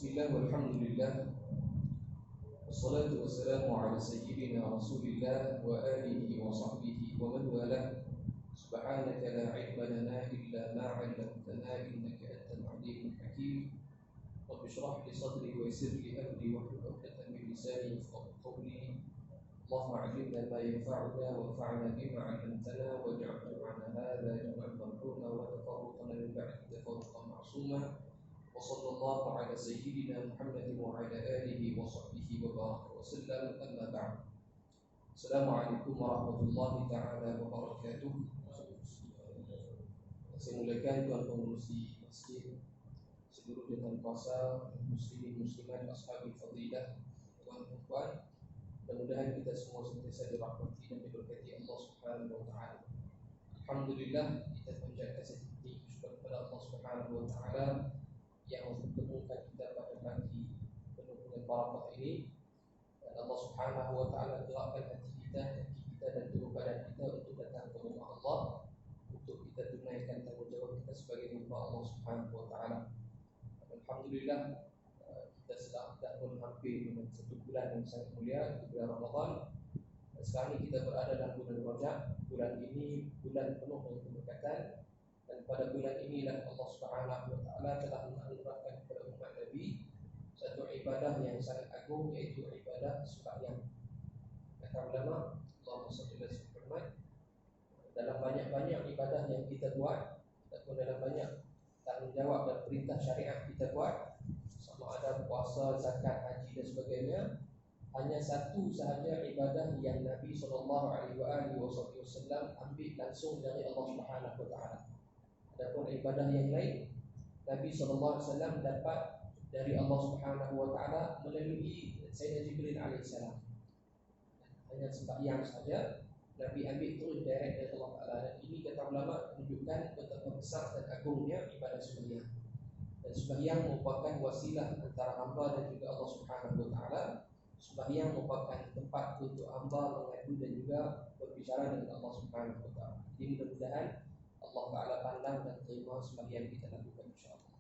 Bismillah walhamdulillah wassalatu wassalamu ala sayyidina rasulillah wa alihi wa sahbihi wa man walah. Subhanaka la ilma lana illa ma 'allamtana innaka antal alimul hakim. Rabbi shrah li sadri wa yassir li amri wahlul 'uqdatam min lisani yafqahu qawli. Allahumma 'allimna ma yanfa'una wanfa'na bima 'allamtana waj'al jam'ana hadha jam'an marhuma wa tafarruqana min ba'di tafarruqan ma'suma. وصلى الله على سيدنا محمد وعلى آله وصحبه وبارك وسلم. أما بعد. Assalamualaikum warahmatullahi taala wabarakatuh. Saya mulakan tuan pengurusi masjid, seluruh jemaah kuasa, muslimin muslimat, ashabi fadilah, tuan dan puan. Mudah-mudahan kita semua sentiasa dirahmati dan diberkati Allah Subhanahu wa taala. Alhamdulillah, kita panjatkan sejati syukur kepada Allah Subhanahu wa taala yang mempertemukan kita pada pagi penuh dengan barakah ini, dan Allah Subhanahu wa taala gerakkan hati kita, kaki kita dan tubuh badan kita untuk datang ke rumah Allah, untuk kita tunaikan tanggungjawab kita sebagai hamba Allah Subhanahu wa taala. Alhamdulillah, kita dah pun hampir dengan satu bulan yang sangat mulia, bulan Ramadan. Dan sekarang ini kita berada dalam bulan Rajab. Bulan ini bulan penuh dengan keberkatan. Dan pada bulan inilah Allah Subhanahu wa taala telah menganugerahkan kepada umat Nabi satu ibadah yang sangat agung, yaitu ibadah sembahyang. Kata ulama, Allahumma shalli ala Muhammad, dalam banyak-banyak ibadah yang kita buat ataupun dalam banyak tanggungjawab dan perintah syariat kita buat, sama ada puasa, zakat, haji dan sebagainya, hanya satu sahaja ibadah yang Nabi sallallahu alaihi wasallam ambil langsung dari Allah Subhanahu wa taala. Adapun ibadah yang lain, Nabi SAW dapat dari Allah Subhanahu wa taala melalui Sayyidina Jibril alaihissalam. Hanya sembahyang saja Nabi ambil terus direct dari Allah Taala. Dan ini kata ulama menunjukkan betapa besar dan agungnya ibadah sembahyang. Dan sembahyang merupakan wasilah antara hamba dan juga Allah Subhanahu wa taala. Sembahyang merupakan tempat untuk hamba mengadu dan juga berbicara dengan Allah Subhanahu wa taala. Jadi mudah-mudahan Allah Ta'ala pandang dan terima sembahyang kita lakukan, insyaAllah.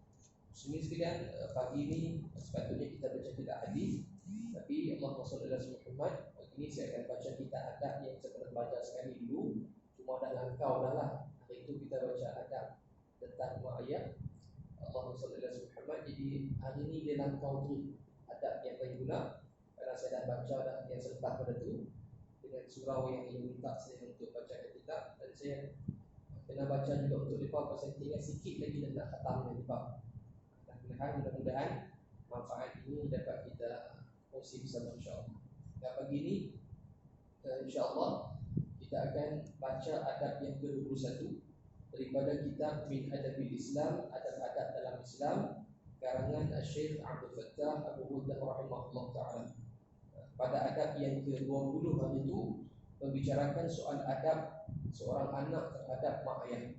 Muslimin sekalian, pagi ini sepatutnya kita baca tidak hadis, tapi Allahumma shalli ala Muhammad. Pagi ini saya akan baca kita adab yang saya pernah baca sekali dulu, cuma dah langkau dah lah. Hari itu kita baca adab tentang ayat Allahumma shalli ala Muhammad. Jadi hari ini dia langkau tu adab yang lain pula, karena saya dah baca dah yang selepas pada tu dengan surau yang ia minta saya untuk baca kitab, dan saya kena baca juga untuk mereka pasal tinggal sikit lagi dan nak khatam dengan mereka. Mudah-mudahan manfaat ini dapat kita kongsi bersama, insyaAllah. Dan pagi ini insyaAllah kita akan baca adab yang ke-21 daripada kitab Min Adabil Islam, adab-adab dalam Islam, karangan Syekh Abdul Fattah Abu Hudah rahimahullah ta'ala. Pada adab yang ke-20 hari itu membicarakan soal adab seorang anak terhadap mak ayah.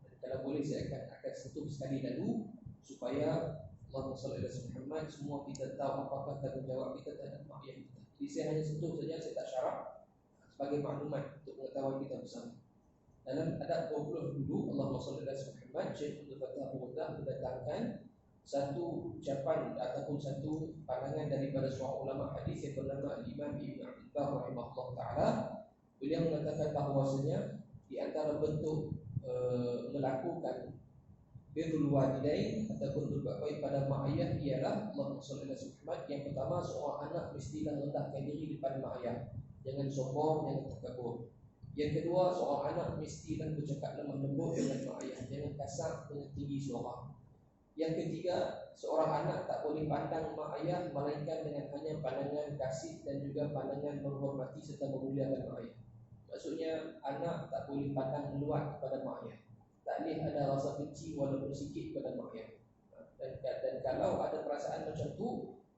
Dan kalau boleh saya akan sentuh sekali lalu supaya Allahumma shalli ala Muhammad semua kita tahu apakah tanggungjawab kita terhadap mak ayah kita. Jadi saya hanya sentuh saja, saya tak syarah, sebagai maklumat untuk pengetahuan kita bersama. Dalam adab 20 dulu, Allahumma shalli ala Muhammad, Syekh Abdul Fattah Mudah mendatangkan satu ucapan ataupun satu pandangan daripada seorang ulama hadis yang bernama Imam Ibn Abdul Bar rahimahullah ta'ala. Beliau mengatakan bahawasanya di antara bentuk melakukan birrul walidain ataupun berbuat baik pada mak ayah ialah Allahumma shalli ala Muhammad. Yang pertama, seorang anak mestilah rendahkan diri di depan mak ayah, jangan sombong, jangan takabur. Yang kedua, seorang anak mestilah bercakap lemah lembut dengan mak ayah, jangan kasar dengan tinggi suara. Yang ketiga, seorang anak tak boleh pandang mak ayah melainkan dengan hanya pandangan kasih dan juga pandangan menghormati serta memuliakan mak ayah. Maksudnya anak tak boleh pandang meluat kepada mak ayah, tak boleh ada rasa benci walaupun sikit kepada mak ayah. Dan kalau ada perasaan macam tu,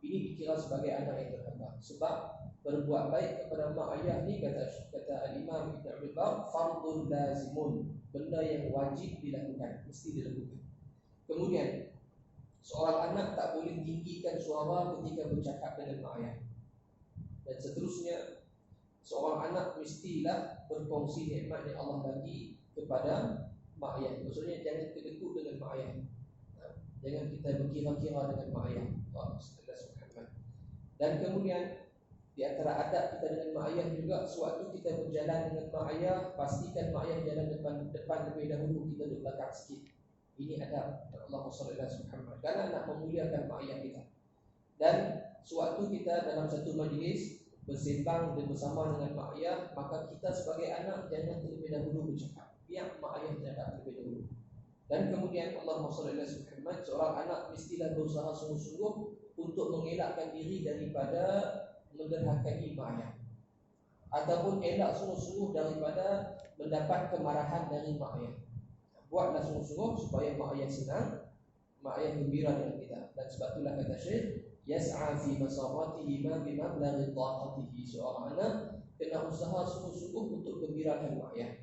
ini dikira sebagai anak yang derhaka. Sebab berbuat baik kepada mak ayah ni, kata Al-Imam Ibn Abdul Bar, fardun lazimun, benda yang wajib dilakukan, mesti dilakukan. Kemudian seorang anak tak boleh tinggikan suara ketika bercakap dengan mak ayah. Dan seterusnya, seorang anak mestilah berkongsi nikmat yang Allah bagi kepada mak ayah. Maksudnya jangan kedekut dengan mak ayah. Jangan kita berkira-kira dengan mak ayah. Allah Subhanahu. Dan kemudian di antara adab kita dengan mak ayah juga, sewaktu kita berjalan dengan mak ayah, pastikan mak ayah jalan depan lebih dahulu, kita duduk belakang sikit. Ini adab Allah Subhanahu. Karena nak memuliakan mak ayah kita. Dan sewaktu kita dalam satu majlis bersembang dan bersama dengan mak ayah, maka kita sebagai anak jangan terlebih dahulu bercakap. Biar mak ayah bercakap terlebih dahulu. Dan kemudian Allah Muhammad, seorang anak mestilah berusaha sungguh-sungguh untuk mengelakkan diri daripada menderhakai mak ayah, ataupun elak sungguh-sungguh daripada mendapat kemarahan dari mak ayah. Buatlah sungguh-sungguh supaya mak ayah senang, mak ayah gembira dengan kita. Dan sebab itulah kata Syekh, yas'a fi masaratihi ma bimablaghi taqatihi. Seorang anak kena usaha sungguh-sungguh untuk gembirakan mak ayah.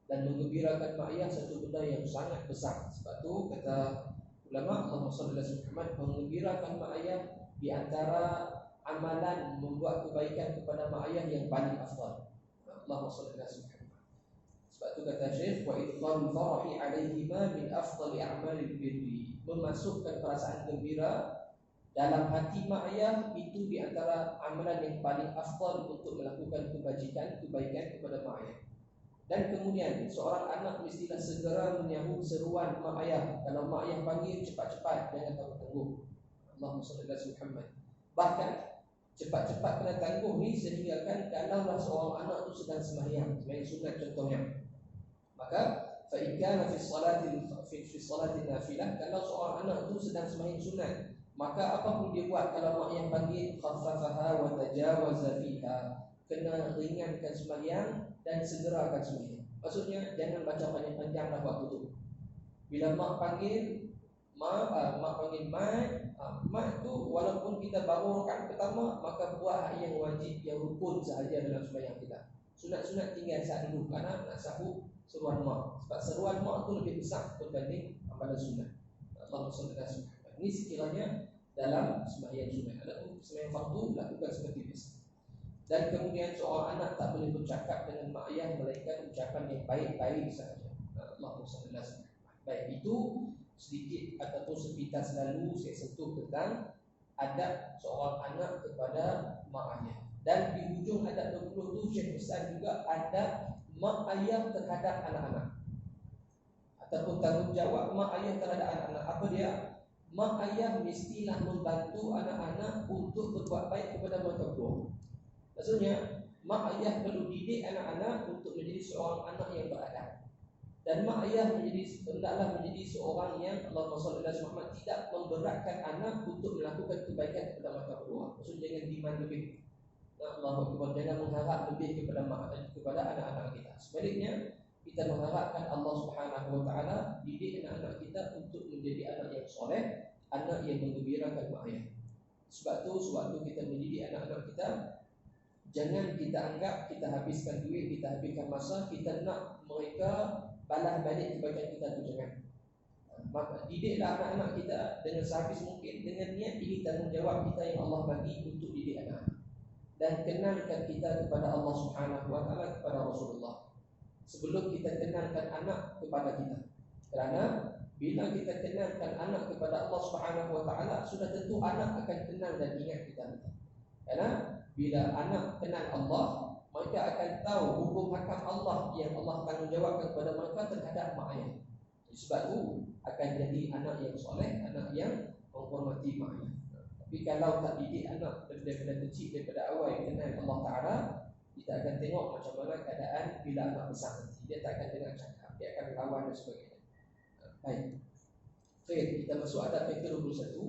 Dan menggembirakan mak ayah satu benda yang sangat besar. Sebab tu kata ulama Allah Muhammad, menggembirakan mak ayah di antara amalan membuat kebaikan kepada mak ayah yang paling afdal. Allah Muhammad. Sebab tu kata Syekh, wa idkhalul farahi alaihima min afdali a'malil birri. Memasukkan perasaan gembira dalam hati mak ayah itu di antara amalan yang paling afdal untuk melakukan kebaikan kepada mak ayah. Dan kemudian seorang anak mestilah segera menyambut seruan mak ayah. Kalau mak ayah panggil, cepat-cepat, jangan tangguh-tangguh. Allahumma salli ala Muhammad. Bahkan cepat-cepat kena tangguh ni sehingga kan kalaulah seorang anak tu sedang sembahyang sunat contohnya, maka fa in kana fi salati nafilah, kalau seorang anak tu sedang sembahyang sunat, maka apa pun dia buat kalau mak ayah panggil, khaffafaha wa tajawaza fiha, kena ringankan sembahyang dan segerakan sembahyang. Maksudnya jangan baca panjang-panjang dah waktu tu. Bila mak panggil, mak panggil mak tu walaupun kita baru rakaat pertama, maka buat yang wajib, yang rukun sahaja dalam sembahyang kita. Sunat-sunat tinggal saat dulu kerana nak sahut seruan mak. Sebab seruan mak tu lebih besar berbanding amalan sunat. Allahumma salli ala Muhammad. Ini sekiranya dalam sembahyang sunat. Adapun sembahyang fardu lakukan seperti biasa. Dan kemudian seorang anak tak boleh bercakap dengan mak ayah melainkan ucapan yang baik-baik sahaja. Allahumma salli ala Muhammad. Baik, itu sedikit ataupun sepintas lalu saya sentuh tentang adab seorang anak kepada mak ayah. Dan di hujung adab 20 tu Syekh Ustaz juga adab mak ayah terhadap anak-anak, ataupun tanggungjawab mak ayah terhadap anak-anak. Apa dia? Mak ayah mestilah membantu anak-anak untuk berbuat baik kepada mereka berdua. Maksudnya mak ayah perlu didik anak-anak untuk menjadi seorang anak yang beradab. Dan mak ayah hendaklah menjadi seorang yang Allahumma salli ala Muhammad tidak memberatkan anak untuk melakukan kebaikan kepada mereka berdua. Maksudnya jangan demand lebih. Allahu Akbar, jangan mengharap lebih kepada anak-anak kita. Sebaliknya kita mengharapkan Allah Subhanahu wa taala didik anak-anak kita untuk menjadi anak yang soleh, anak yang menggembirakan mak ayah. Sebab tu sewaktu kita mendidik anak-anak kita, jangan kita anggap kita habiskan duit, kita habiskan masa, kita nak mereka balas balik kebaikan kita tu, jangan. Maka didiklah anak-anak kita dengan sehabis mungkin, dengan niat ini tanggungjawab kita yang Allah bagi untuk didik anak. Dan kenalkan kita kepada Allah Subhanahu wa taala, kepada Rasulullah, sebelum kita kenalkan anak kepada kita. Kerana bila kita kenalkan anak kepada Allah Subhanahu wa taala, sudah tentu anak akan kenal dan ingat kita. Kerana bila anak kenal Allah, mereka akan tahu hukum hakam Allah yang Allah tanggungjawabkan kepada mereka terhadap mak ayah. Sebab itu akan jadi anak yang soleh, anak yang menghormati mak ayah. Tapi kalau tak didik anak daripada kecil, daripada awal yang kenal Allah Ta'ala, kita akan tengok macam mana keadaan bila anak besar nanti. Dia tak akan dengar cakap, dia akan lawan dan sebagainya. Baik, kita masuk adab yang ke-21.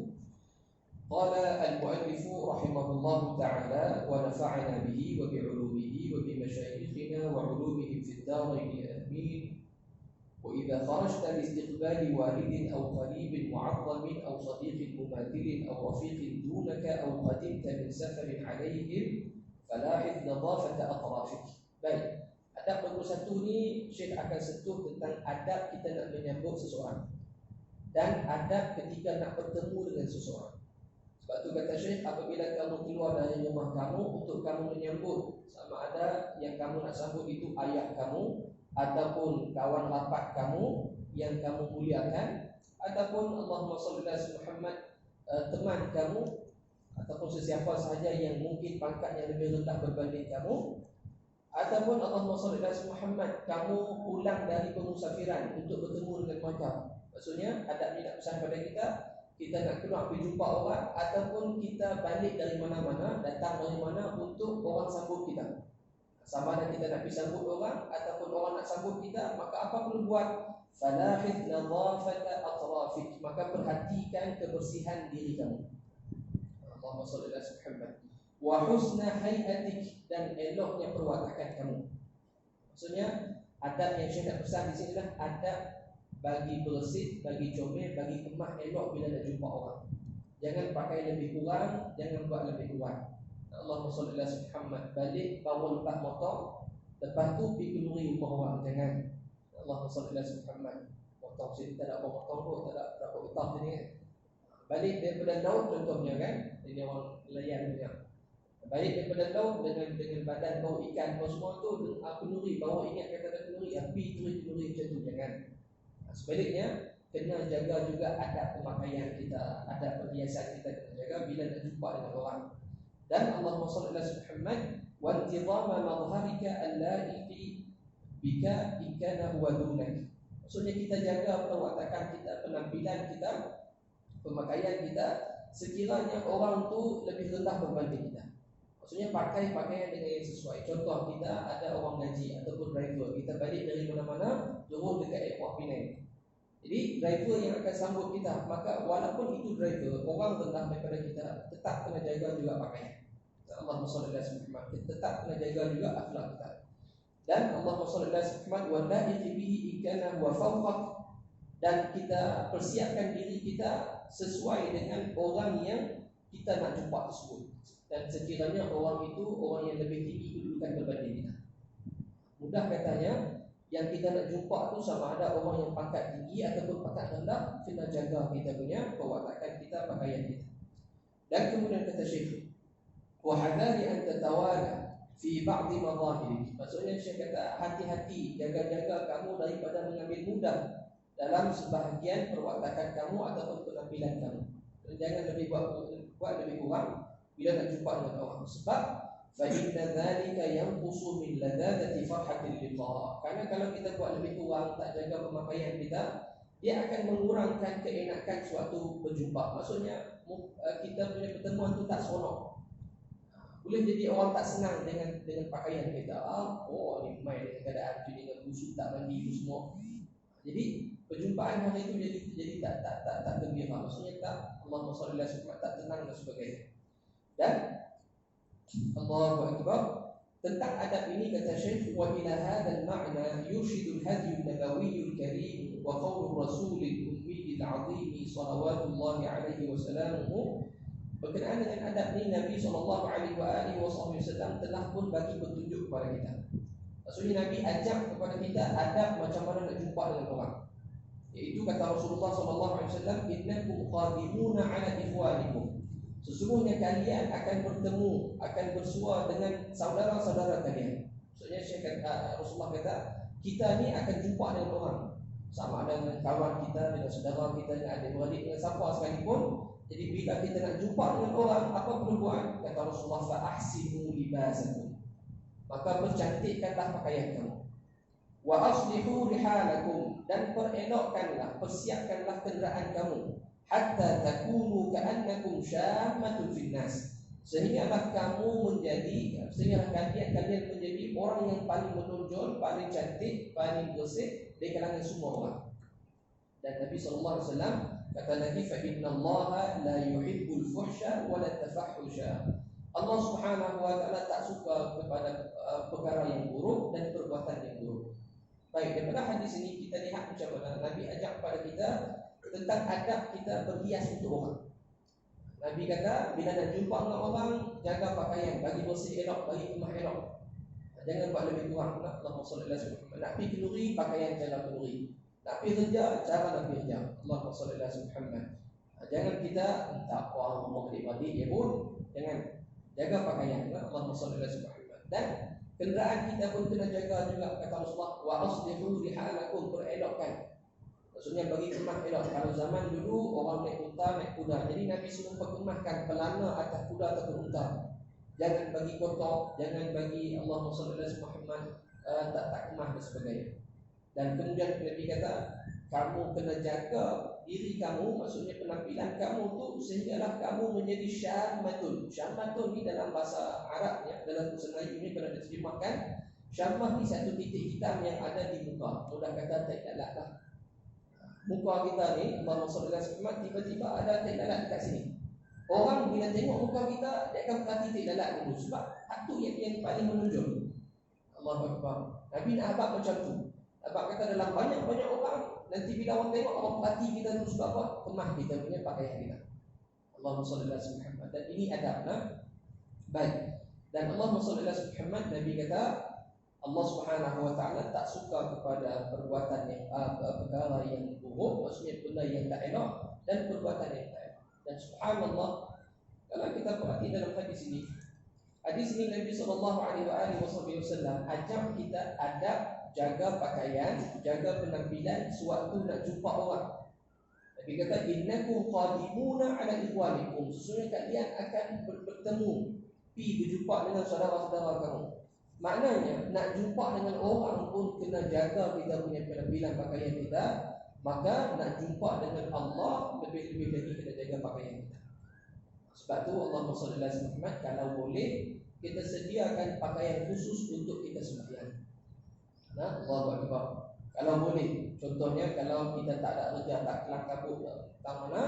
Qala al-mu'allifu rahimahullahu ta'ala wa nafa'ana bihi wa bi'ulumihi wa bimasyayikhina wa ulumihim fid daraini amin. وإذا خرجت لاستقبال والد أو قريب معظم أو صديق مماثل أو رفيق دونك أو قدمت من سفر عليهم فلاحظ نظافة أطرافك. Baik, adab 21 ni Syekh akan sentuh tentang adab kita nak menyambut seseorang dan adab ketika nak bertemu dengan seseorang. Sebab tu kata Syekh, apabila kamu keluar dari rumah kamu untuk kamu menyambut, sama ada yang kamu nak sambut itu ayah kamu ataupun kawan rapat kamu yang kamu muliakan, ataupun Allahumma shalli ala Muhammad, teman kamu ataupun sesiapa sahaja yang mungkin pangkatnya lebih rendah berbanding kamu, ataupun Allahumma shalli ala Muhammad, kamu pulang dari pemusafiran untuk bertemu dengan mereka. Maksudnya adab ni nak pesan pada kita nak keluar pergi jumpa orang, ataupun kita balik dari mana-mana, datang dari mana untuk orang sambut kita. Sama ada kita nak pergi sambut orang ataupun orang nak sambut kita, maka apa perlu buat? Falahid nadhafata atrafik, maka perhatikan kebersihan diri kamu. Allahumma shalli ala Muhammad. Wa husna hayatik, dan eloknya perwatakan kamu. Maksudnya adab yang saya nak pesan di sini adalah adab bagi bersih, bagi comel, bagi kemah elok bila nak jumpa orang. Jangan pakai lebih kurang, jangan buat lebih kurang. Allahumma shalli ala Muhammad, balik bawa lepas motor, lepas tu pergi kenduri rumah orang. Jangan. Allahumma shalli ala Muhammad. Motor sini tak ada bawa motor tu, tak ada berapa utang sini kan. Balik daripada laut contohnya kan, ini orang nelayan punya. Balik daripada laut dengan badan bau ikan bau semua tu, kenduri, bawa ingat kata ada kenduri, api kenduri macam tu, jangan. Sebaliknya kena jaga juga adab pemakaian kita, adab perhiasan kita kena jaga bila nak jumpa dengan orang. Dan Allahumma shalli ala Muhammad wa intizama madharika al-la'iqi bika ikana huwa dunak. Maksudnya kita jaga perwatakan kita, penampilan kita, pemakaian kita sekiranya orang tu lebih rendah berbanding kita. Maksudnya pakai pakaian dengan yang sesuai. Contoh, kita ada orang gaji ataupun driver, kita balik dari mana-mana, turun dekat airport Penang. Jadi driver yang akan sambut kita, maka walaupun itu driver orang rendah daripada kita, tetap kena jaga juga pakaian. Allahumma shalli ala Muhammad, tetap kena jaga juga akhlak kita. Dan Allahumma shalli ala Muhammad wa la'iqi bihi ikana wa fawqak, dan kita persiapkan diri kita sesuai dengan orang yang kita nak jumpa tersebut. Dan sekiranya orang itu orang yang lebih tinggi kedudukan berbanding kita. Mudah katanya, yang kita nak jumpa tu sama ada orang yang pangkat tinggi ataupun pangkat rendah, kena jaga kita punya perwatakan kita, pakaian kita. Dan kemudian kata Syekh, wa hadari an tatawala fi ba'd madhahirik. Maksudnya Syekh kata, hati-hati, jaga-jaga kamu daripada mengambil mudah dalam sebahagian perwatakan kamu ataupun penampilan kamu. Dan jangan lebih buat lebih kurang bila nak jumpa dengan orang. Sebab fa inna dzalika yanqusu min ladadati farhatil liqa. Karena kalau kita buat lebih kurang, tak jaga pemakaian kita, dia akan mengurangkan keenakan suatu berjumpa. Maksudnya kita punya pertemuan tu tak seronok. Boleh jadi orang tak senang dengan pakaian kita. Oh, ni main dengan keadaan tu, dengan busuk, tak mandi tu semua. Jadi perjumpaan hari itu jadi tak gembira. Maksudnya tak, Allahumma shalli ala Muhammad, tak tenang dan sebagainya. Dan Allahu Akbar, tentang adab ini kata Syekh, wa ila hadzal ma'na yurshidu al-hadyu an-nabawi al-karim wa qawlu rasul al-ummi al-'azim salawatullahi alaihi wa sallamuhu. Berkenaan dengan adab ini, Nabi sallallahu alaihi wasallam telah pun bagi petunjuk kepada kita. Maksudnya Nabi ajak kepada kita adab macam mana nak jumpa dengan orang. Iaitu kata Rasulullah sallallahu alaihi wasallam, innakum qadimuna ala ikhwanikum. Sesungguhnya kalian akan bertemu, akan bersua dengan saudara-saudara kalian. Maksudnya Rasulullah kata, kita ni akan jumpa dengan orang, sama ada dengan kawan kita, dengan saudara kita, dengan adik-beradik, dengan siapa sekalipun. Jadi bila kita nak jumpa dengan orang, apa perlu buat? Kata Rasulullah, fa ahsinu libasakum, maka percantikkanlah pakaian kamu. Wa aslihu rihalakum, dan perelokkanlah, persiapkanlah kenderaan kamu. Hatta takunu ka'annakum syammatun finnas, sehinggalah kamu menjadi, sehinggalah kalian menjadi orang yang paling menonjol, paling cantik, paling bersih di kalangan semua orang. Dan Nabi sallallahu alaihi wasallam kata lagi, fa innallaha la yuhibbul fuhsya wa la tafahhusha. Allah Subhanahu wa taala tak suka kepada perkara yang buruk dan perbuatan yang buruk. Baik, daripada hadis ini kita lihat macam mana Nabi ajak kepada kita tentang adab kita berhias untuk orang. Nabi kata, bila nak jumpa dengan orang, jaga pakaian, bagi bersih elok, bagi kemah elok. Jangan buat lebih kurang. Allahumma shalli ala Muhammad. Nak pergi kenduri, pakaian cara kenduri. Nak pergi kerja, cara nak pergi kerja. Allahumma shalli ala Muhammad. Jangan kita tak orang ngomong adik-adik ya pun, jangan. Jaga pakaian. Allahumma shalli ala Muhammad. Dan kenderaan kita pun kena jaga juga. Kata Rasulullah, wa aslihu rihalakum, perelokkan. Maksudnya bagi kemah elok. Kalau zaman dulu orang naik unta, naik kuda. Jadi Nabi suruh perkemahkan pelana atas kuda ataupun unta. Jangan bagi kotor, jangan bagi Allahumma salli ala Muhammad tak kemah dan sebagainya. Dan kemudian Nabi kata, kamu kena jaga diri kamu, maksudnya penampilan kamu tu sehinggalah kamu menjadi syammatun. Syammatun ni dalam bahasa Arabnya, dalam bahasa Melayu ni pernah diterjemahkan syamah ni satu titik hitam yang ada di muka. Mudah kata tak lalat lah. Muka kita ni, Allahumma salli ala Muhammad, tiba-tiba ada tak lalat dekat sini. Orang bila tengok muka kita, dia akan perhati tak lalat dulu. Sebab itu yang paling menunjuk. Allahu Akbar. Nabi nak abad macam tu. Abad kata dalam banyak-banyak orang, nanti bila orang tengok, orang perhati kita tu sebab apa? Kemah kita punya pakaian kita. Allahumma salli ala Muhammad. Dan ini adabnya. Baik. Dan Allahumma salli ala Muhammad, Nabi kata Allah Subhanahu wa taala tak suka kepada perbuatan yang perkara yang buruk, maksudnya benda yang tak elok dan perbuatan yang tak elok. Dan subhanallah, kalau kita perhati dalam hadis ini Nabi sallallahu alaihi wasallam ajak kita adab jaga pakaian, jaga penampilan sewaktu nak jumpa orang. Nabi kata innakum qadimuna ala ikhwanikum, sesungguhnya kalian akan bertemu, berjumpa dengan saudara-saudara kamu. Maknanya nak jumpa dengan orang pun kena jaga kita punya penampilan pakaian kita. Maka nak jumpa dengan Allah lebih-lebih lagi kena jaga pakaian kita. Sebab tu Allahumma salli ala Muhammad, kalau boleh kita sediakan pakaian khusus untuk kita sembahyang. Nah, Allahu Akbar. Kalau boleh, contohnya kalau kita tak ada kerja, tak kelang kabut tak mana,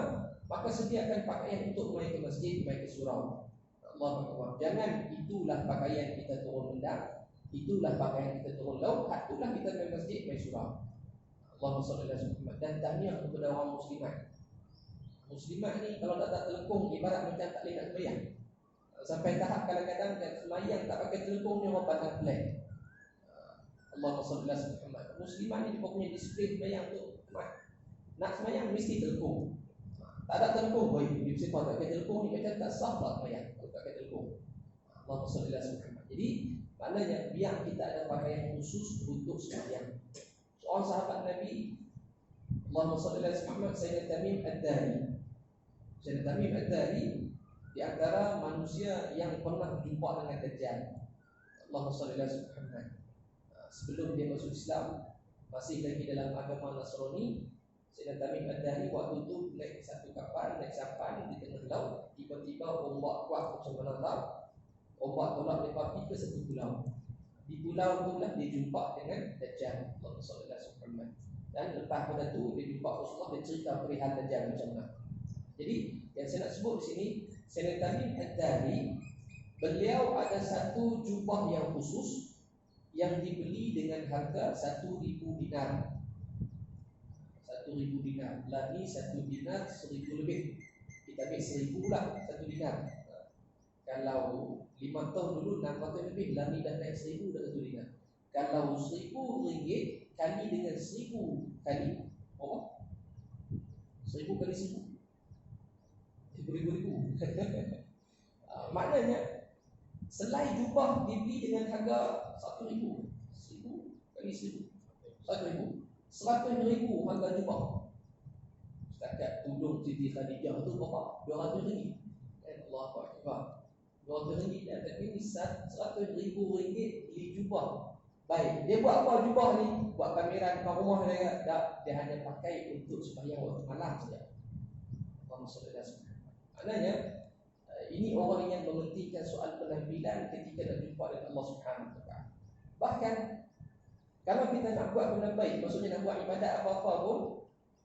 maka sediakan pakaian untuk mai ke masjid, mai ke surau. Allahu Akbar. Jangan itulah pakaian kita turun mendang, itulah pakaian kita turun laut, itulah kita mai masjid, mai surau. Allahumma salli ala Muhammad. Dan tahniah kepada orang muslimat. Muslimat ni kalau tak telekung ibarat macam tak boleh nak sembahyang. Sampai tahap kadang-kadang sembahyang tak pakai telekung ni orang pandang pelik. Allahumma salli ala Muhammad. Muslimat ni dia punya disiplin sembahyang tu nak sembahyang mesti telekung. Tak ada telekung, dia mesti tak pakai telekung ni macam tak sah tak sembahyang kalau tak pakai telekung. Allahumma salli ala Muhammad. Jadi maknanya biar kita ada pakaian khusus untuk sembahyang. Seorang sahabat Nabi, Allahumma salli ala Muhammad, Sayyidina Tamim Ad-Dari. Sayyidina Tamim Ad-Dari di antara manusia yang pernah berjumpa dengan Dajjal. Allahumma salli ala Muhammad. Sebelum dia masuk Islam, masih lagi dalam agama Nasrani, Sayyidina Tamim Ad-Dari waktu itu naik satu kapal, naik sampan di tengah laut, tiba-tiba ombak kuat macam mana tahu, ombak tolak mereka pergi ke satu pulau. Di pulau itulah dia jumpa dengan Dajjal. Allahumma salli ala Muhammad. Dan lepas pada tu dia jumpa Rasulullah, dia cerita perihal Dajjal macam mana. Jadi yang saya nak sebut di sini, Sayyidina Tamim Ad-Dari, beliau ada satu jubah yang khusus yang dibeli dengan harga 1,000 dinar. 1,000 dinar. Lah ni 1 dinar 1,000 lebih. Kita ambil 1,000 lah 1 dinar. Kalau 5 tahun dulu 600 lebih, lah ni dah naik 1,000 dah 1 dinar. Kalau 1,000 ringgit kali dengan 1,000 kali apa? 1,000 kali 1,000. Ribu-ribu. Maknanya selai jubah dibeli dengan harga 1,000. 1,000 kali 1,000. 1,000. 100,000 harga jubah. Setakat tudung Siti Khadijah tu berapa? 200 ringgit. Allahu Akbar. 200 ringgit dah, tapi ni 100,000 ringgit beli jubah. Baik, dia buat apa jubah ni? Buat pameran depan rumah dia tak? Dia hanya pakai untuk sembahyang waktu malam saja. Allahumma salli ala Muhammad. Maknanya ini orang yang mementingkan soal penampilan ketika nak jumpa dengan Allah Subhanahu wa taala. Bahkan kalau kita nak buat benda baik, maksudnya nak buat ibadat apa-apa pun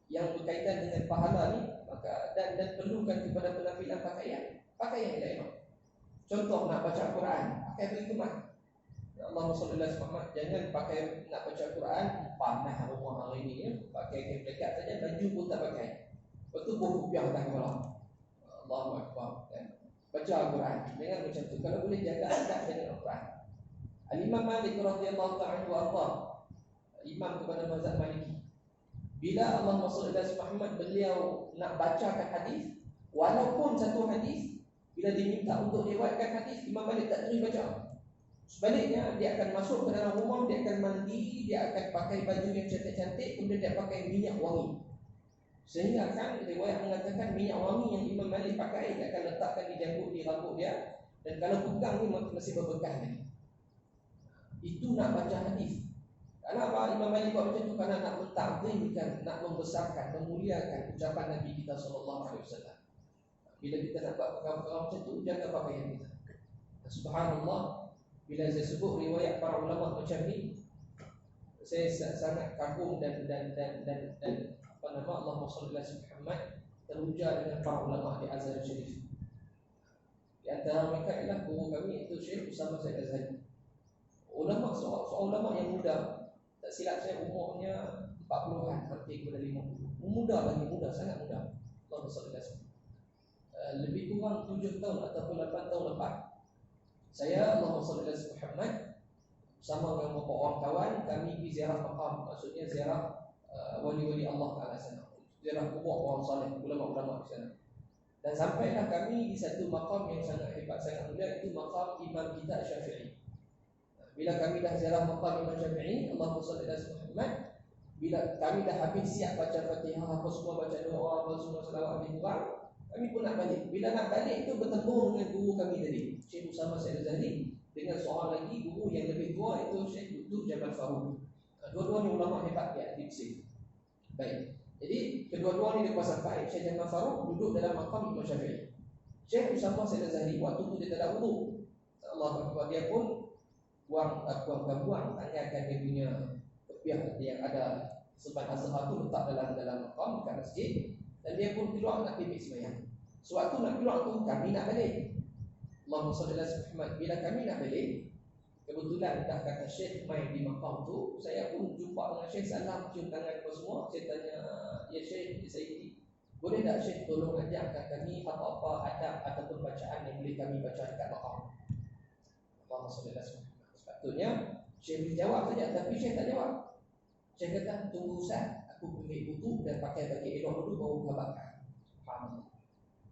yang berkaitan dengan pahala ni, maka dan perlukan kepada penampilan pakaian yang elok. Contoh nak baca Quran, pakai baju kemah. Allahumma salli ala Muhammad. Jangan pakai nak baca Quran panas rumah hari ni ya. Pakai kain plekat saja, baju pun tak pakai. Betul pun kopiah atas kepala. Allahu Akbar. Baca Al-Quran. Jangan macam tu. Kalau boleh jaga adab dengan Al-Quran. Al-Imam Malik radhiyallahu ta'ala anhu, imam kepada mazhab Maliki. Bila Allahumma salli ala Muhammad, beliau nak bacakan hadis, walaupun satu hadis, bila diminta untuk riwayatkan hadis, Imam Malik tak terus baca. Sebaliknya, dia akan masuk ke dalam rumah, dia akan mandi, dia akan pakai baju yang cantik-cantik, kemudian dia pakai minyak wangi. Sehingga kan riwayat mengatakan minyak wangi yang Imam Malik pakai, dia akan letakkan di janggut, di rambut dia, dan kalau pegang ni masih berbekas lagi. Itu nak baca hadis. Kenapa Imam Malik buat macam tu? Kerana nak mentakzimkan, nak membesarkan, memuliakan ucapan Nabi kita SAW. Bila kita nak buat perkara-perkara macam tu, jaga pakaian kita. Subhanallah, bila saya sebut riwayat para ulama macam ni, saya sangat kagum dan apa nama, Allahumma salli ala Muhammad, teruja dengan para ulama di Azhar Syarif. Di antara mereka ialah guru kami, itu Syekh Usama Said Azhari. Ulama, seorang ulama yang muda, tak silap saya umurnya 40-an, hampir kepada 50. Muda lagi, muda, sangat muda. Allahumma salli ala lebih kurang 7 tahun ataupun 8 tahun lepas, saya Allahumma salli ala Muhammad bersama dengan beberapa orang kawan, kami pergi ziarah makam, maksudnya ziarah wali-wali Allah Ta'ala sana, ziarah kubur orang saleh, ulama-ulama di sana. Dan sampailah kami di satu makam yang sangat hebat, sangat mulia, itu makam Imam kita Syafi'i. Bila kami dah ziarah makam Imam Syafi'i, Allahumma salli ala Muhammad, bila kami dah habis siap baca Fatihah, apa semua, baca doa, apa semua, salawat lebih kurang, kami pun nak balik. Bila nak balik itu bertemu dengan guru kami tadi, Syekh Usama Said Azhari, dengan seorang lagi guru yang lebih tua, itu Syekh Dr. Jamal Farouk. Dua-dua ni ulama hebat di Mesir. Baik. Jadi kedua-dua ni lepas sampai, Syekh Jamal Farouk duduk dalam makam Imam Syafi'i. Syekh Usama Said Azhari waktu tu dia tak ada wudu. Allah Akbar, dia pun buang tanggalkan dia punya kopiah yang ada sebab Azhar tu letak dalam makam dekat masjid, dan dia pun keluar nak pergi sembahyang. Sewaktu nak keluar tu, kami nak balik. Allahumma salli ala Muhammad. Bila kami nak balik, kebetulan dah kata Syekh main di makam tu, saya pun jumpa dengan Syekh, salam, cium tangan apa semua. Saya tanya, ya Syekh, ya Sayyidi, boleh tak Syekh tolong ajarkan kami apa-apa adab ataupun bacaan yang boleh kami baca dekat makam? Allahumma salli ala Muhammad. Sepatutnya Syekh dijawab saja, tapi Syekh tak jawab. Syekh kata, tunggu Ustaz, aku pergi wudu dan pakai baju elok dulu baru khabarkan. Faham?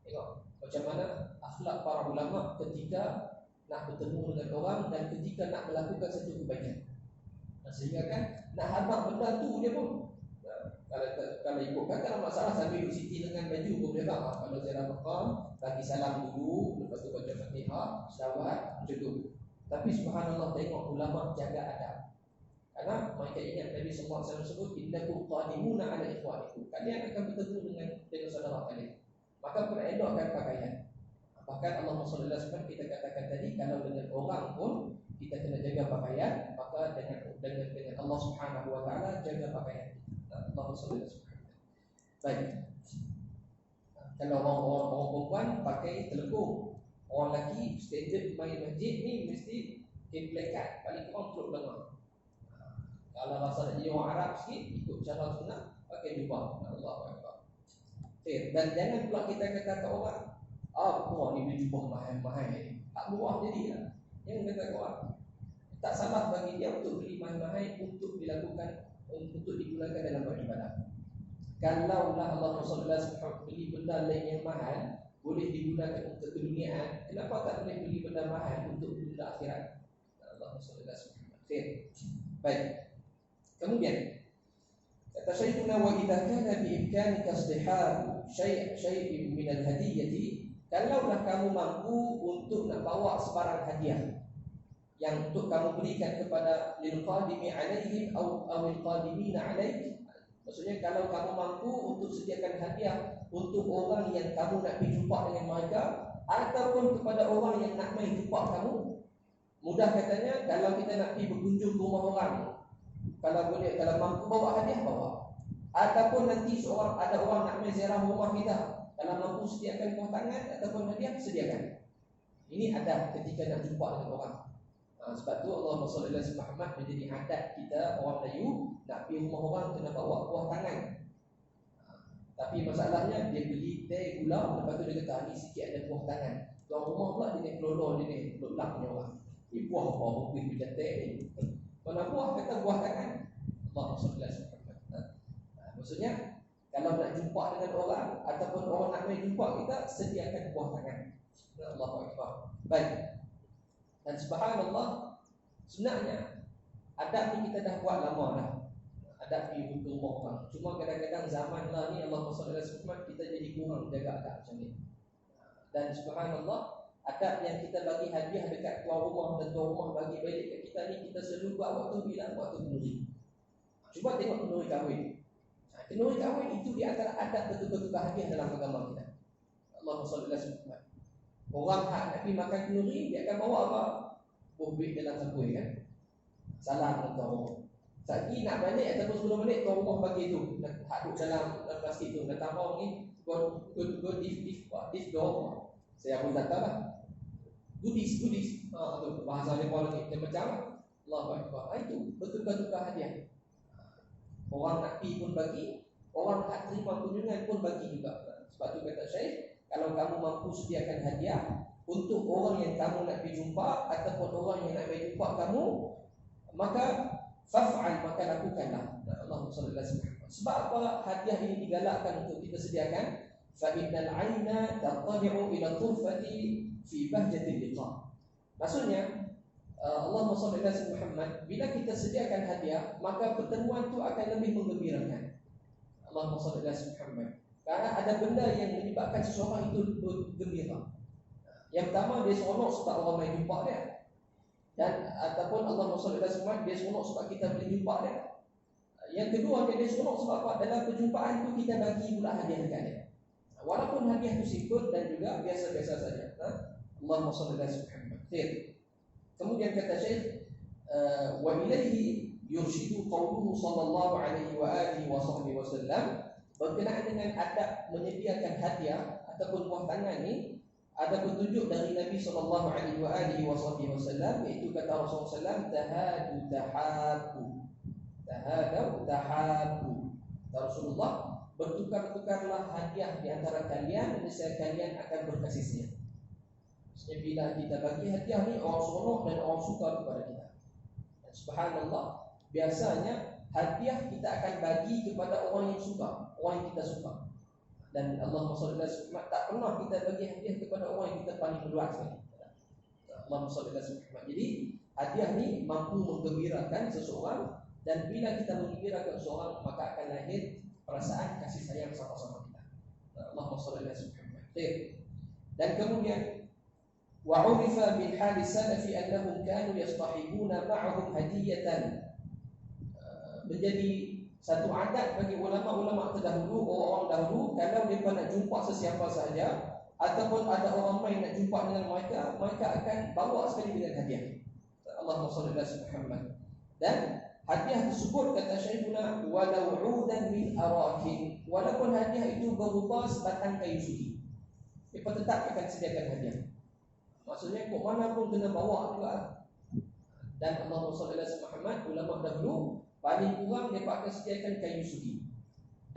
Tengok macam mana akhlak para ulama ketika nak bertemu dengan orang dan ketika nak melakukan satu kebaikan. Sehingga kan nak habaq benda tu dia pun, kalau ikut kan tak ada masalah sambil duduk siti dengan baju pun dia tak. Kalau ziarah makam, bagi salam dulu, lepas tu baca Fatihah, selawat, macam tu. Tapi subhanallah, tengok ulama jaga adab. Karena mereka ingat Nabi SAW sebut, innakum qadimuna ala ikhwanikum, kalian akan bertemu dengan saudara kalian, maka perelokkan pakaian. Bahkan Allah SWT kita katakan tadi, kalau dengan orang pun kita kena jaga pakaian, maka dengan Allah Subhanahu Wa Taala jaga pakaian kita. Allah SWT. Baik. Kalau orang perempuan pakai telekung, orang lelaki standard main masjid ni mesti keplekat, paling kurang perut belakang. Kalau rasa nak jadi orang Arab sikit, ikut cara sunnah, pakai jubah. Allahu Akbar. Okay. Dan jangan pula kita kata ke orang, apa ni beli jubah mahal-mahal ni, tak murah jadilah. Jangan kata ke orang, tak salah bagi dia untuk beli mahal-mahal untuk dilakukan, untuk digunakan dalam beribadah. Kalaulah Allah SWT beli benda lain yang mahal boleh digunakan untuk keduniaan, kenapa tak boleh beli benda mahal untuk benda akhirat? Allah SWT. Okay. Baik. Kemudian kata Syekhuna, wa idza kana bi imkanika istihab syai'in min al-hadiyyati, kalaulah kamu mampu untuk nak bawa sebarang hadiah yang untuk kamu berikan kepada lil qadimi alaihim atau lil qadimina alaik, maksudnya kalau kamu mampu untuk sediakan hadiah untuk orang yang kamu nak pergi jumpa dengan mereka ataupun kepada orang yang nak mai jumpa kamu. Mudah katanya, kalau kita nak pergi berkunjung ke rumah orang, kalau boleh, kalau mampu bawa hadiah, bawa. Ataupun nanti ada orang nak mai ziarah rumah kita, kalau mampu sediakan buah tangan ataupun hadiah, sediakan. Ini ada ketika nak jumpa dengan orang. Sebab tu Allahumma salli ala Muhammad menjadi adat kita orang Melayu, nak pergi rumah orang kena bawa buah tangan. Tapi masalahnya dia beli teh gula, lepas tu dia kata ni sikit ada buah tangan. Tuan rumah pula dia ni kelolor, dia ni lelak punya orang. Buah apa mungkin macam teh ni. Mana buah, kata buah tangan. Allahumma salli ala Muhammad. Maksudnya kalau nak jumpa dengan orang ataupun orang nak mai jumpa kita, sediakan buah tangan. Allahu Akbar. Baik. Dan subhanallah, Sebenarnya adab ni kita dah buat lama dah. Adab pergi buka rumah orang. Cuma kadang-kadang zaman lah ni Allah SWT kita jadi kurang jaga adab macam ni. Dan subhanallah, adab yang kita bagi hadiah dekat tuan rumah dan tuan rumah bagi balik kat kita ni, kita selalu buat waktu bila waktu kenduri. Cuba tengok kenduri kahwin. Kenduri kahwin itu di antara adab bertukar-tukar hadiah dalam agama kita. Allah SWT. Orang hak nak pergi makan kenduri, dia akan bawa apa? Buah dalam sampul kan. Salam tuan rumah. Sekali nak balik ataupun sebelum balik, tuan rumah bagi tu. Hak duduk dalam plastik tu. Datang orang ni, go this door. Saya pun tak tahu lah. Goodies. Tu bahasa dia lagi. Dia macam Allahu Akbar. Itu bertukar-tukar hadiah. Orang nak pergi pun bagi, orang nak terima kunjungan pun bagi juga. Sebab tu kata Syekh, kalau kamu mampu sediakan hadiah untuk orang yang kamu nak pergi jumpa ataupun orang yang nak pergi jumpa kamu, maka faf'al, maka lakukanlah. Allahumma salli ala Muhammad. Sebab apa hadiah ini digalakkan untuk kita sediakan? Fa innal 'aina tattali'u ila turfati fi bahjatil liqa. Maksudnya Allahumma salli ala Muhammad, bila kita sediakan hadiah, maka pertemuan itu akan lebih menggembirakan. Allahumma salli ala Muhammad. Karena ada benda yang menyebabkan seseorang itu bergembira. Yang pertama, dia seronok sebab orang main jumpa dia. Dan ataupun Allahumma salli ala Muhammad, dia seronok sebab kita boleh jumpa dia. Yang kedua, dia seronok sebab apa? Dalam perjumpaan itu kita bagi pula hadiah dekat dia. Walaupun hadiah itu sikut dan juga biasa-biasa saja. Allahumma salli ala Muhammad. Kemudian kata Syekh, wa ilaihi yurshidu qawluhu sallallahu alaihi wa alihi wa sahbihi wasallam, berkenaan dengan adab menyediakan hadiah ataupun buah tangan ni, ada petunjuk dari Nabi sallallahu alaihi wa alihi wa sahbihi wasallam, iaitu kata Rasulullah sallallahu alaihi wasallam, tahadu tahabbu. Rasulullah, bertukar-tukarlah hadiah di antara kalian, nescaya kalian akan berkasih sayang. Maksudnya bila kita bagi hadiah ni, orang seronok dan orang suka kepada kita. Dan subhanallah, biasanya hadiah kita akan bagi kepada orang yang suka, orang yang kita suka. Dan Allahumma salli ala Muhammad, tak pernah kita bagi hadiah kepada orang yang kita paling berat sekali. Allahumma salli ala Muhammad. Jadi hadiah ni mampu menggembirakan seseorang, dan bila kita menggembirakan seseorang, maka akan lahir perasaan kasih sayang sama-sama kita. Allahumma salli ala Muhammad. Dan kemudian wa'urifa min hali salafi annahum kanu yastahibuna ma'ahum hadiyatan. Menjadi satu adat bagi ulama-ulama terdahulu, orang dahulu, kalau mereka nak jumpa sesiapa sahaja ataupun ada orang main nak jumpa dengan mereka, mereka akan bawa sekali dengan hadiah. Allahumma salli ala Muhammad. Dan hadiah tersebut, kata Syekhuna, walau 'udan min arakin, walaupun hadiah itu berupa sebatang kayu sugi, mereka tetap akan sediakan hadiah. Maksudnya kok mana pun kena bawa juga. Dan Allahumma salli ala Muhammad, ulama dahulu paling kurang mereka akan sediakan kayu sugi.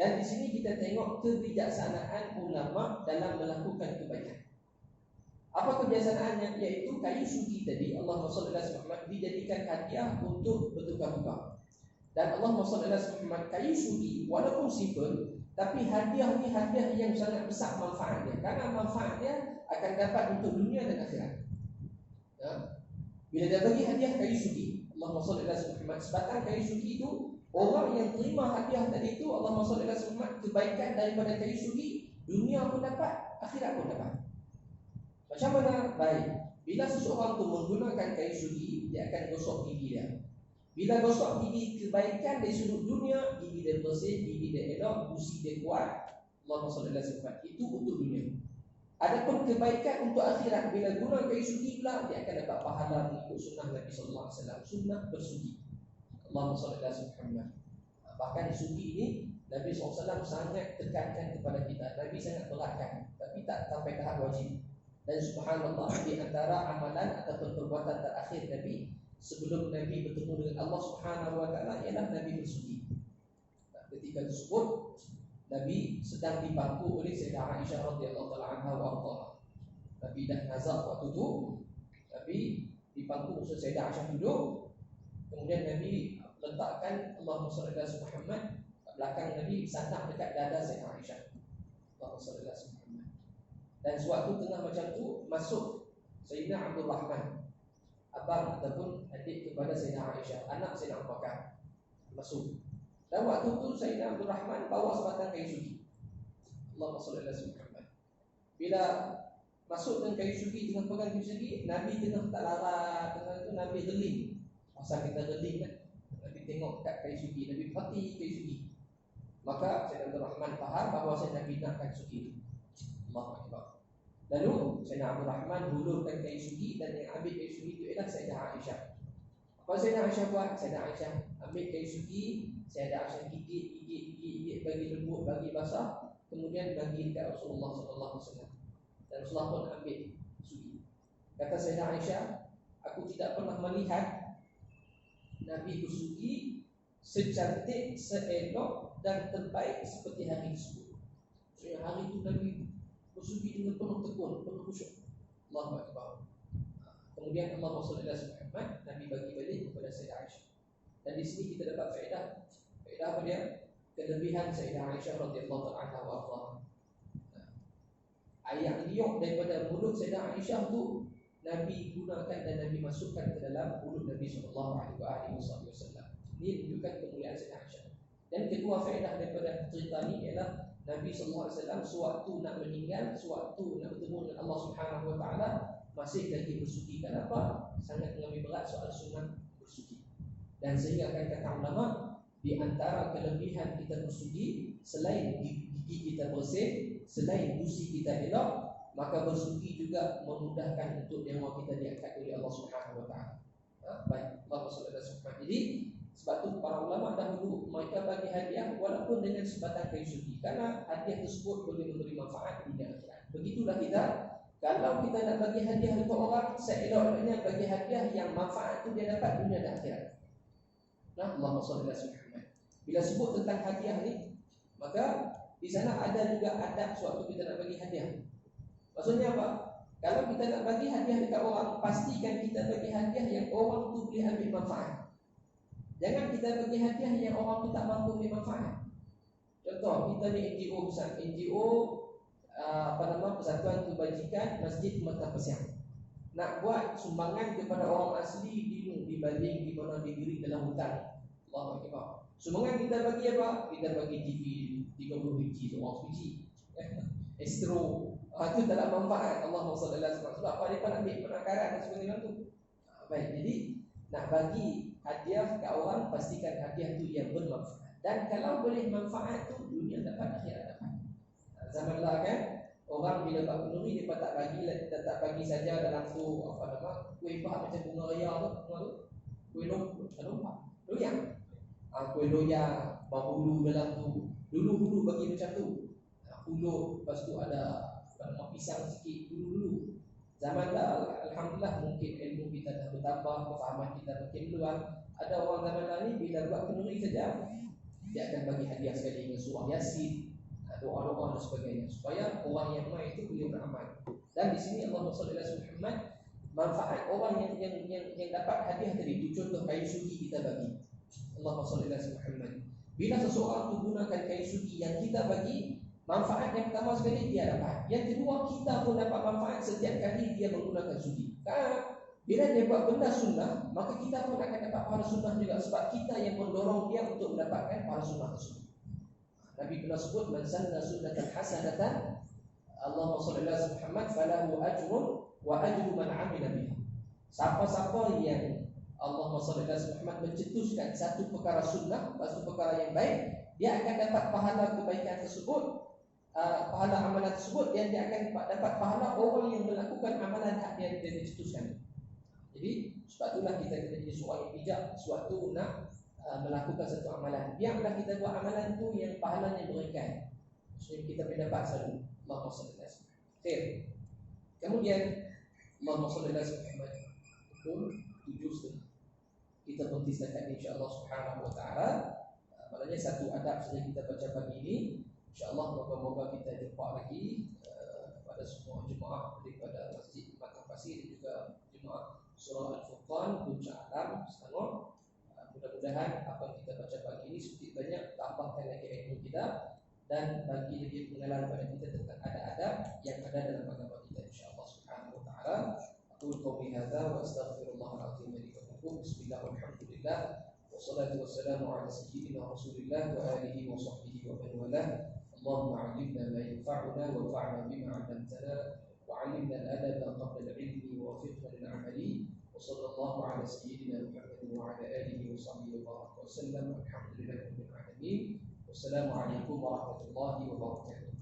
Dan di sini kita tengok kebijaksanaan ulama dalam melakukan kebaikan. Apa kebiasaannya? Iaitu kayu sugi tadi, Allahumma salli ala Muhammad, dijadikan hadiah untuk bertukar-tukar. Dan Allahumma salli ala Muhammad, kayu sugi walaupun simple, tapi hadiah ni hadiah yang sangat besar manfaatnya. Karena manfaatnya akan dapat untuk dunia dan akhirat. Ya? Bila dia bagi hadiah kayu sugi, Allahumma salli ala Muhammad, sebatang kayu sugi itu, orang yang terima hadiah tadi itu, Allahumma salli ala Muhammad, kebaikan daripada kayu sugi, dunia pun dapat, akhirat pun dapat. Macam mana? Baik, bila seseorang tu menggunakan kayu sugi, dia akan gosok gigi dia. Bila gosok gigi, kebaikan dari sudut dunia, gigi dia bersih, gigi dia elok, gusi dia kuat, Allahumma salli ala Muhammad, itu untuk dunia. Adapun kebaikan untuk akhirat, bila guna kayu sugi pula, dia akan dapat pahala mengikut sunnah Nabi sallallahu alaihi wasallam, sunnah bersugi. Allahumma salli ala Muhammad. Bahkan di sugi ini Nabi SAW sangat tekankan kepada kita. Nabi sangat beratkan, tapi tak sampai tahap wajib. Dan subhanallah, di antara amalan ataupun perbuatan terakhir Nabi sebelum Nabi bertemu dengan Allah Subhanahu wa taala ialah Nabi bersugi. Ketika tersebut Nabi sedang dibangku oleh Sayyidah Aisyah radhiyallahu taala anha wa ardhaha. Nabi dah nazar waktu tu, Nabi dibangku usul Sayyidah Aisyah duduk. Kemudian Nabi letakkan Allahumma salli ala Muhammad, belakang Nabi sandak dekat dada Sayyidah Aisyah. Allahumma salli ala Muhammad. Dan sewaktu tengah macam tu, masuk Sayyidina Abdul Rahman. abang ataupun adik kepada Sayyidina Aisyah, anak Sayyidina Abu Bakar masuk. Dan waktu itu Sayyidina Abdul Rahman bawa sebatang kayu sugi. Allahumma salli ala sayyidina Muhammad. Bila masuk dengan kayu sugi, tengah pegang kayu sugi, Nabi tengah tak larat, tengah itu Nabi geling. Pasal kita geling kan, Nabi tengok kat kayu sugi, Nabi perhati kayu sugi. Maka Sayyidina Abdul Rahman faham bahawa Nabi nak kayu sugi. Allahu Akbar. Lalu Sayyidina Abdul Rahman hulurkan kayu sugi, dan yang ambil kayu sugi itu ialah Sayyidina Aisyah. Apa Sayyidina Aisyah buat? Sayyidina Aisyah ambil kayu sugi, Sayyidina Aisyah gigit, bagi lembut, bagi basah, kemudian bagi dekat Rasulullah SAW. Dan Rasulullah pun ambil sugi. Kata Sayyidina Aisyah, aku tidak pernah melihat Nabi bersugi secantik, seelok dan terbaik seperti hari tersebut. Maksudnya hari itu Nabi bersugi dengan penuh tekun, penuh khusyuk. Allahu Akbar. Kemudian Allah SWT Nabi bagi balik kepada Sayyidah Aisyah. Dan di sini kita dapat faedah. Faedah apa dia? Kelebihan Sayyidah Aisyah radhiyallahu anha wa ardhaha. Ayat liuk daripada mulut Sayyidah Aisyah tu Nabi gunakan dan Nabi masukkan ke dalam mulut Nabi SAW. Ini menunjukkan kemuliaan Sayyidah Aisyah. Dan kedua faedah daripada cerita ini ialah Nabi SAW sewaktu nak meninggal, sewaktu nak bertemu dengan Allah Subhanahu Wa Taala, masih lagi bersugi. Kenapa? Sangat mengambil berat soal sunnah bersugi. Dan sehingga kata ulama, di antara kelebihan kita bersugi, selain gigi kita bersih, selain gusi kita elok, maka bersugi juga memudahkan untuk nyawa kita diangkat oleh Allah Subhanahu Wa Taala. Baik, Allah SWT. Jadi sebab tu para ulama dahulu mereka bagi hadiah walaupun dengan sebatang kayu sugi, karena hadiah tersebut boleh memberi manfaat di dunia akhirat. Begitulah kita, kalau kita nak bagi hadiah untuk orang, seelok-eloknya bagi hadiah yang manfaat itu dia dapat dunia dan akhirat. Nah, Allahumma shalli ala Muhammad. Bila sebut tentang hadiah ni, maka di sana ada juga adab suatu kita nak bagi hadiah. Maksudnya apa? Kalau kita nak bagi hadiah dekat orang, pastikan kita bagi hadiah yang orang tu boleh ambil manfaat. Jangan kita bagi hadiah yang orang tu tak mampu ambil manfaat. Contoh, kita ni NGO besar, NGO Persatuan Kebajikan Masjid Mata Pesiang, nak buat sumbangan kepada orang asli di Baling, di mana didiri dalam hutan. Allahu Akbar. Sumbangan kita bagi apa? Kita bagi TV 30 biji, seorang biji. Estro. Itu tak ada manfaat. Allahumma salli ala Muhammad. Sebab apa dia nak ambil penakaran dan sebagainya tu. Baik, jadi nak bagi hadiah ke orang, pastikan hadiah tu yang bermanfaat. Dan kalau boleh manfaat tu, dunia dapat, akhirat dapat. Zaman lah kan, orang bila buat kenduri dia tak bagi saja dalam tu kuih bah macam bunga raya tu, kuih loyang, kuih loyang bahulu dalam tu, dulu bagi macam tu, hulur, lepas tu ada pisang sikit dulu. Zaman dah alhamdulillah mungkin ilmu kita dah bertambah, kefahaman kita makin luas. Ada orang zaman dah ni bila buat kenduri saja dia akan bagi hadiah sekali dengan surah Yasin, doa-doa dan sebagainya, supaya orang yang mai itu boleh beramal. Dan di sini Allah SWT manfaat orang yang dapat hadiah tadi itu, contoh kayu sugi kita bagi. Allah SWT bila seseorang tu gunakan kayu sugi yang kita bagi, manfaat yang pertama sekali dia dapat. Yang kedua, kita pun dapat manfaat setiap kali dia menggunakan sugi. Karena bila dia buat benda sunnah, maka kita pun akan dapat pahala sunnah juga, sebab kita yang mendorong dia untuk mendapatkan pahala sunnah tersebut. Nabi pernah sebut, man sanna sunnatan hasanatan, Allahumma shalli ala Muhammad, falahu ajrun wa ajru man amila biha. Siapa-siapa yang Allahumma shalli ala Muhammad mencetuskan satu perkara sunnah, satu perkara yang baik, dia akan dapat pahala kebaikan tersebut, pahala amalan tersebut, dan dia akan dapat pahala orang yang melakukan amalan hak yang dia cetuskan. Jadi sebab itulah kita kena jadi seorang yang bijak suatu nak melakukan satu amalan. Biarlah kita buat amalan tu yang pahalanya berikan, supaya kita mendapat selalu. Allahumma shalli ala Muhammad. Khair. Kemudian Allahumma shalli ala Muhammad. Pukul 7.30 kita berhenti setakat ini, insya-Allah Subhanahu Wa Taala. Maknanya satu adab saja kita baca pagi ini. InsyaAllah moga-moga kita jumpa lagi pada semua jemaah daripada Masjid Mata Pasir dan juga jemaah Surah Al-Furqan, Puncak Alam, Selangor. Mudah-mudahan apa yang kita baca pagi ini sedikit banyak tambahkan lagi ilmu kita dan bagi lagi pengenalan pada kita tentang adab-adab yang ada dalam agama kita, insyaAllah Subhanahu Wa Taala. Aku qawmi hadza wa astaghfirullah Assalamualaikum. Bismillah, walhamdulillah, wassalatu wassalamu ala sayyidina Rasulillah wa alihi wa sahbihi wa man walah. Allahumma 'allimna ma yanfa'una wanfa'na bima 'allamtana wa 'allimna al-adaba qabla al-'ilmi wa waffiqna lil-'amali. Wa sallallahu ala sayyidina Muhammadin wa ala alihi wa sahbihi wa baraka wa sallam. Alhamdulillahirabbil alamin. Wassalamualaikum warahmatullahi wabarakatuh.